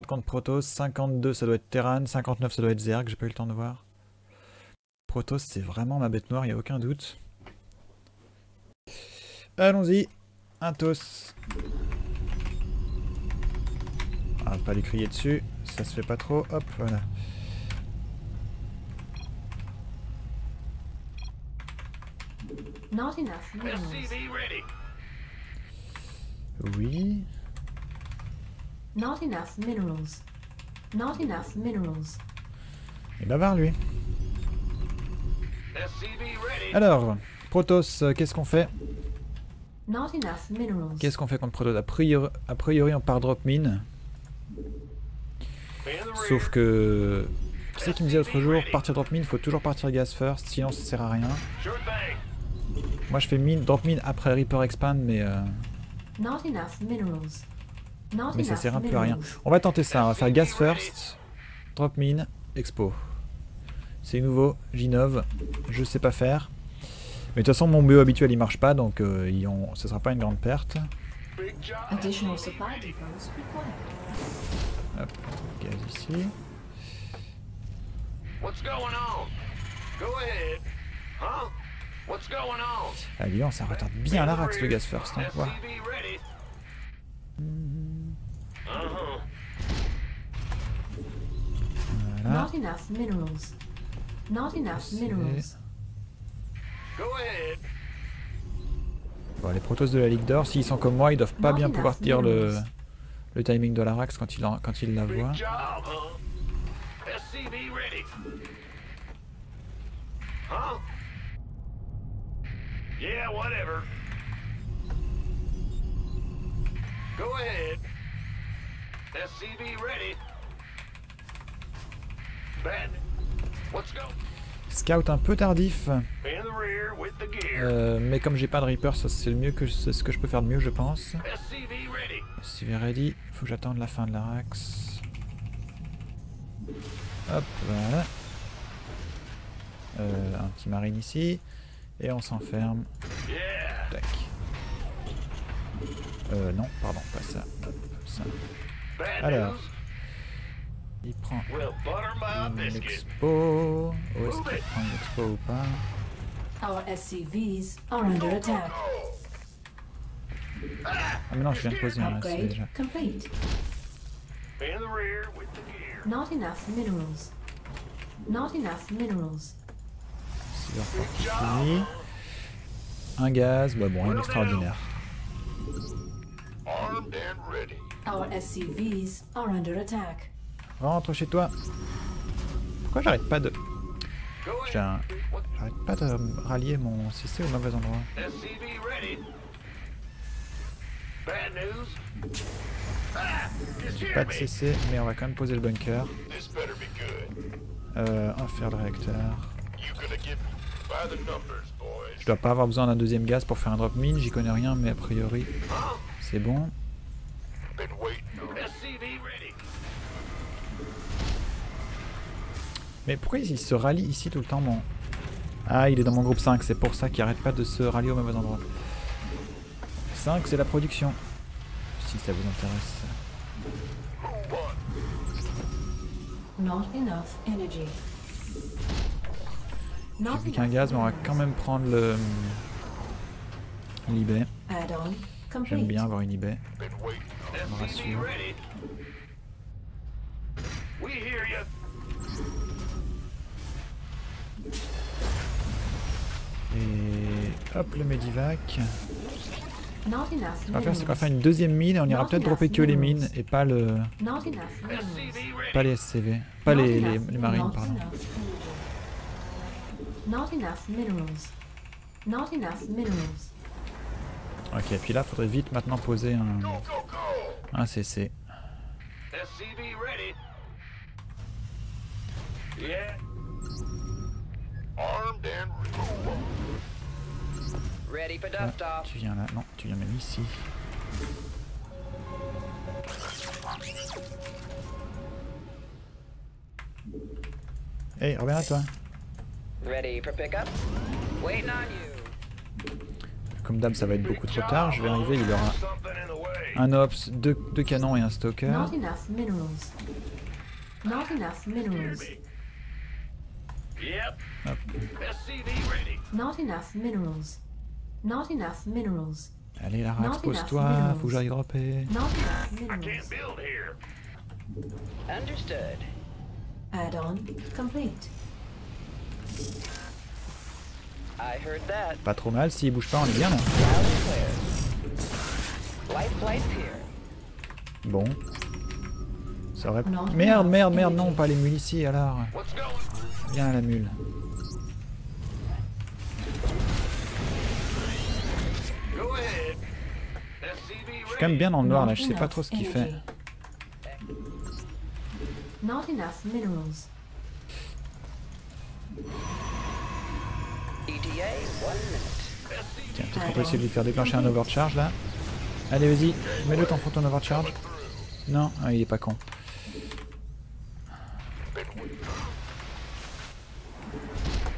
contre Protoss, 52 ça doit être Terran, 59 ça doit être Zerg, j'ai pas eu le temps de voir. Protoss c'est vraiment ma bête noire, il n'y a aucun doute. Allons-y, un toss. Ah, pas lui crier dessus, ça se fait pas trop, hop, voilà. Not enough minerals. Oui. Not enough minerals. Not enough minerals. Il bavard lui. Alors, Protoss, qu'est-ce qu'on fait? Not enough minerals. Qu'est-ce qu'on fait contre Protoss? A priori on part drop mine. Sauf que... Qui c'est qui me disait l'autre jour, partir drop mine, il faut toujours partir gas first, sinon ça sert à rien. Moi je fais mine, drop mine après Reaper expand, mais Not enough minerals. Not ça enough sert un peu à rien. minerals. On va tenter ça, on va faire gas first, drop mine, expo. C'est nouveau, j'innove, je sais pas faire. Mais de toute façon mon BO habituel il marche pas, donc ce sera pas une grande perte. Additional supply depots required. Hop, gaz ici. What's going on? Go ahead. Huh? What's going on? Ah dis donc, ça retarde bien l'Arax le gas first, hein. Voilà. SCV ready. Voilà. Not enough minerals. Not enough minerals. Go ahead. Bon, les Protoss de la Ligue d'Or, s'ils sont comme moi, ils doivent pas bien pouvoir dire le timing de l'Arax quand ils la voient. Big job, huh? SCV ready. Huh? Yeah, whatever. Go ahead. SCV ready. Bad. What's go? Scout un peu tardif, In the rear with the gear. mais comme j'ai pas de Reaper, ça c'est ce que je peux faire de mieux, je pense. SCV ready. SCV ready, faut que j'attende la fin de l'Arax. Hop, voilà. Un petit marine ici, et on s'enferme. Yeah. Tac. Non, pardon, pas ça. Hop, ça. Bad Alors. news. Il prend Well, butter my une biscuit. expo. Où est-ce qu'il prend une expo ou pas? Our SCVs are under attack. Ah mais non, je viens de poser un SC Upgrade déjà. complete. In the rear with the gear. Not enough minerals. Not enough minerals. Silver Fortify. Un gaz, bah bon, rien d'extraordinaire. Armed and ready. Our SCVs are under attack. Rentre chez toi. Pourquoi j'arrête pas de... Go J'ai ahead. un... J'arrête pas de rallier mon CC au mauvais endroit. SCV ready. Bad news. J'ai pas de CC, mais on va quand même poser le bunker. This better be good. Un fer de réacteur. You gonna get me by the numbers, boys. Je dois pas avoir besoin d'un deuxième gaz pour faire un drop mine, j'y connais rien, mais a priori c'est bon. Been waiting. SCV ready. Mais pourquoi il se rallie ici tout le temps mon... Ah, il est dans mon groupe 5, c'est pour ça qu'il arrête pas de se rallier au mauvais endroit. 5 c'est la production, si ça vous intéresse. Not enough energy. J'ai Not vu qu'un enough gaz, mais on va minerals. quand même prendre le... l'eBay. Add-on complete. J'aime bien avoir une eBay. Been waiting. me rassure. ready. We hear you. Et hop, le Medivac. Not enough Ce qu'on va faire, c'est qu'on va minerals. faire une deuxième mine et on ira peut-être dropper que les mines et pas le... Not enough minerals. SCV ready. pas les SCV. Pas Not les enough- marines, not pardon. enough energy. Not enough minerals. Not enough minerals. Ok, puis là, faudrait vite maintenant poser Go, go, go. un CC. SCV ready. Yeah. Armed and ready. Ready for Ah, dust off. tu viens là, non, tu viens même ici. Hey, reviens à toi. Ready for pickup. Waiting on you. Comme d'hab, ça va être beaucoup trop tard. Je vais arriver, il aura Something in the way. Un ops, deux canons et un stalker. Not enough minerals. Not enough minerals. Yep. Hop. SCV ready. Not enough minerals. Not enough minerals. Allez Larax, Not pose-toi, enough faut que j'aille dropper. Not enough I minerals. can't build here. Understood. Add-on complete. I heard that. Pas trop mal, s'il bouge pas on est bien là. Loud and clear. Light flight here. Bon. Ça aurait... Merde, merde, merde, non, pas les mules ici alors. What's going? Viens à la mule. Go ahead. SCV Je suis ready. quand même bien dans le noir là, Not je sais pas enough trop ce qu'il fait. energy. Not enough minerals. ETA, 1 minute. Tiens, peut-être qu'on peut essayer de lui faire déclencher un overcharge là. Allez, vas-y, mets-le ton ton overcharge. Non, ah, il est pas con.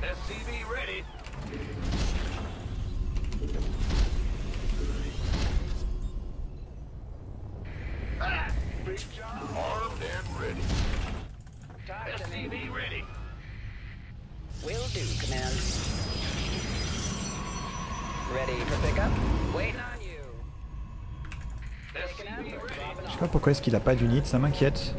SCV ready. Ah, big job. Armed and ready. Talk to me. SCV ready. Will do, command. Ready for pickup? Waiting on you. Taking out SCV or ready. dropping Je sais off. pas pourquoi est-ce qu'il a pas d'unit, ça m'inquiète.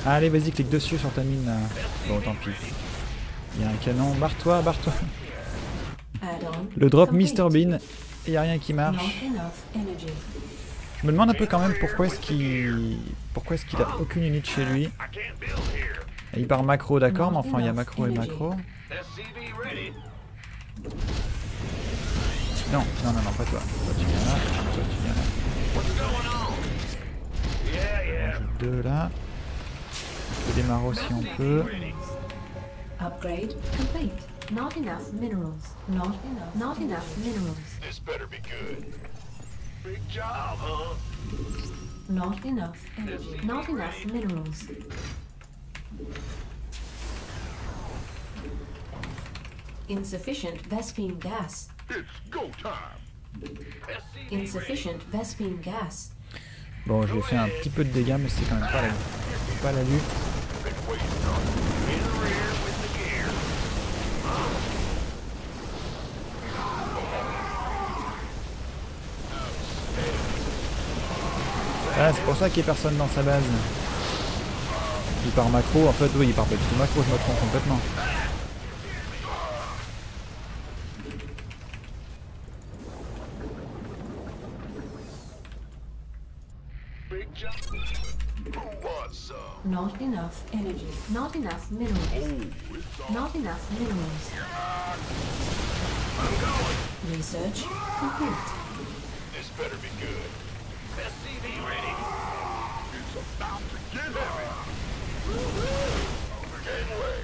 Allez, vas-y, clique dessus sur ta mine là. Bon, tant pis. Il y a un canon, barre-toi, barre-toi. Add-on Le drop complete. Mr Bean, il y a rien qui Not marche. enough energy. Je me demande un peu quand même pourquoi est-ce qu'il a aucune unité chez lui. I can't build here. Il part macro, d'accord, mais enfin il y a macro et macro. SCV ready. Non, non, non, non, pas toi. Toi tu viens là, toi tu viens là. What's going on? Yeah, yeah. Rajoute deux là. On peut démarrer si on peut. Upgrade complete. Not enough minerals. Not enough minerals. This better be good. Big job, huh? Not enough energy. Not enough minerals. Insufficient Vespine gas. It's go time. SCV ready. Insufficient Vespine gas. Bon, je lui ai fait un petit peu de dégâts, mais c'est quand même pas la lutte. Been waiting on you. In the rear with the gear. Ah, c'est pour ça qu'il n'y a personne dans sa base. Il part macro, en fait, oui, il part pas du tout macro, je me trompe complètement. Big job. Who wants some? Not enough energy. Not enough minerals. Not enough minerals. Research complete. This better be good. SCV ready. It's about to get heavy. Gangway.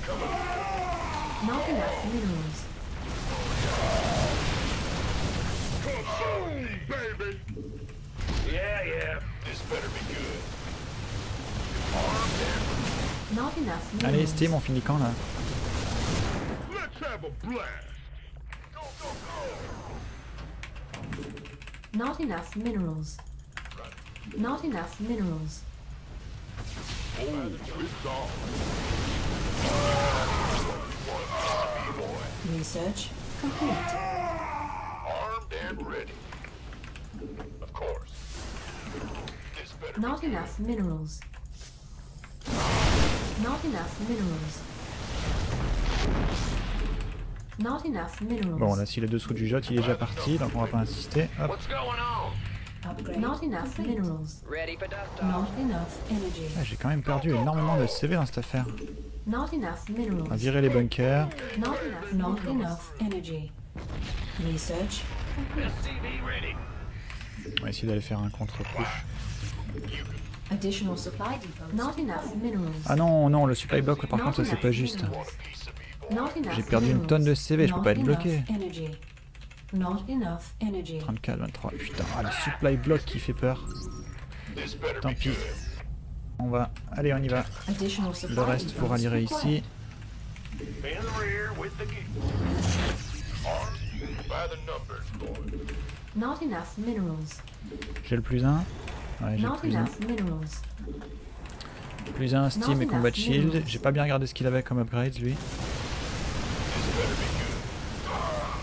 Come on. Not enough minerals. Boom, baby. Yeah, yeah. This better be good. Armed and Not enough Allez, minerals. Steam, on finit quand là? let's have a blast. Go, go, go. Not enough minerals. Not enough minerals. Oh, it's on. Research complete. Armed and ready. Of course. This better Not enough minerals. Not enough minerals. Not enough minerals. Bon, là, s'il est dessous du jot, il est déjà parti, donc on va pas insister. Hop. What's going on? Upgrade. Not enough minerals. Ready for dust Not off. enough energy. Ah, j'ai quand même perdu énormément de CV dans cette affaire. Not enough On va minerals. virer les bunkers. Not enough energy. Research complete. SCV ready. On va essayer d'aller faire un contre-push. Additional supply depot. Not enough minerals. Ah non, non, le supply block, par contre, ça c'est pas juste. Not enough J'ai perdu une minerals. tonne de CV, je peux Not pas être enough bloqué. energy. Not enough energy. 34, 23, putain, ah, le supply block qui fait peur. This better Tant be pis. good. On va, allez, on y va. Additional supply Le reste pour depots aller required. ici. In the rear with the geek. Armed by the numbers, boys. Not enough minerals. J'ai le plus 1. Ouais, j'ai le Not plus 1. enough minerals. Plus 1 Steam Not et Combat enough Shield. minerals. J'ai pas bien regardé ce qu'il avait comme upgrades lui. This better be good.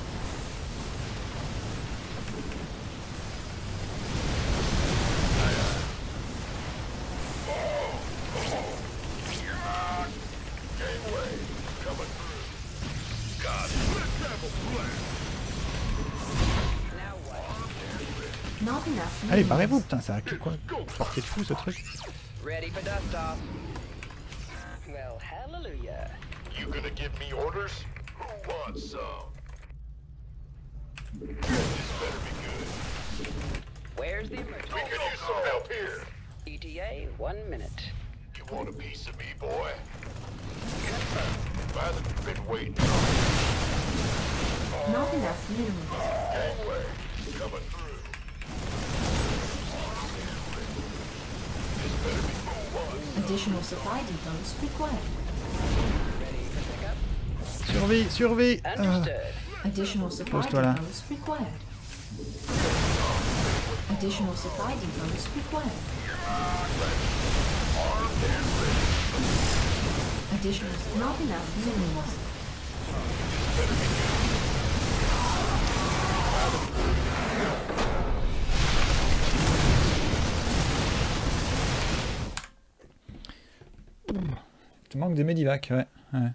Gateway coming through. God, let's have a blast. Now what? Not enough Allez, minerals. barrez-vous, putain, ça a quoi portée de fou ce truc. Ready for dust off. Well, hallelujah. You gonna give me orders? Who wants some? This better be good. Where's the emergency? We could use some help here. ETA, 1 minute. You want a piece of me, boy? I've been waiting. Not enough minerals. Gangway coming through. This better be who wants. Additional supply depots required. Ready for pickup? Survie, survie. Understood. Additional supply Pose-toi là. depots required. Additional supply depots required. Additional, not enough minerals. Tu manques des médivacs, ouais. Ouais.